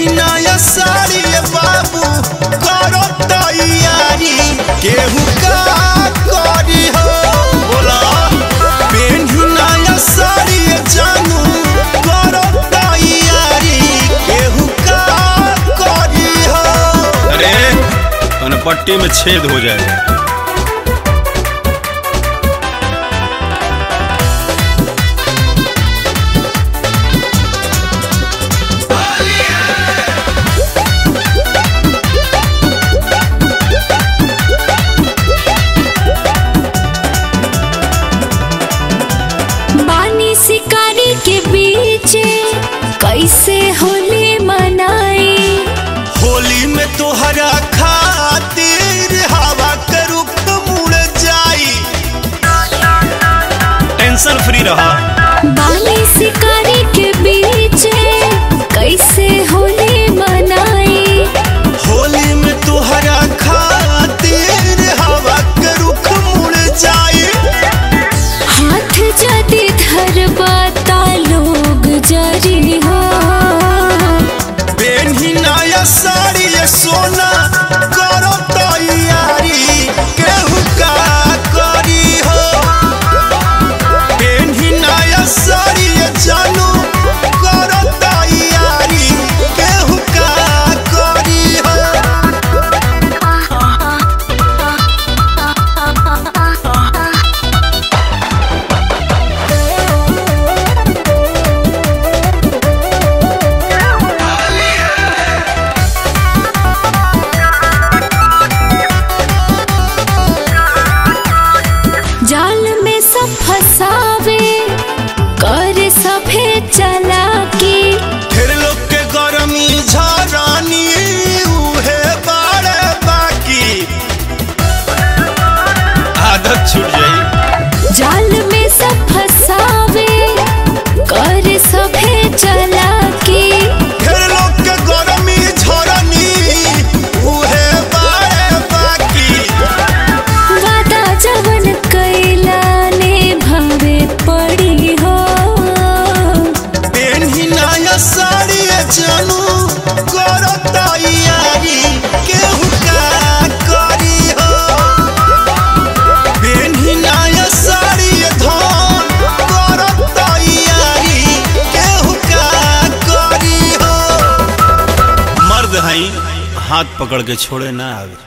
पेन्ही नया साड़ी बाबू करो तैयारी केहू का करी हो बोला पेन्ही नया साड़ी जानू करो तैयारी केहू का करी हो। अरे पट्टी में छेद हो जाएगा। बानी शिकारी के बीच कैसे होली मनाई होली में तोहरा खातिर हवा के रुख मुड़ जाई टेंशन फ्री रहा। बानी शिकारी के बीच कैसे होली मनाई होली में तोहरा खातिर हवा के रुख मुड़ जाई हाथ जदी धरबाता लोग जरी हो पेन्ही नया साड़ी सोना करो तैयारी केहू का करी हो पेन्ही नया साड़ी जानू करो तैयारी केहू का करी हो। जाल में सब फसावे कर सभे चला के ढेर लोग के गरमी झरानी उहे बारे बाकी आदत छूट जाई। जाल में सब फसावे कर सभे चला के ढेर लोग के गरमी झरानी उहे बारे बाकी वादा जवन कैला ने भावे पड़ी हो पेन्ही नया साड़ी जानू करो तैयारी केहू का करी हो पेन्ही नया साड़ी धन करो तैयारी केहू का करी हो। मर्द हई हाथ पकड़ के छोड़े ना आवे।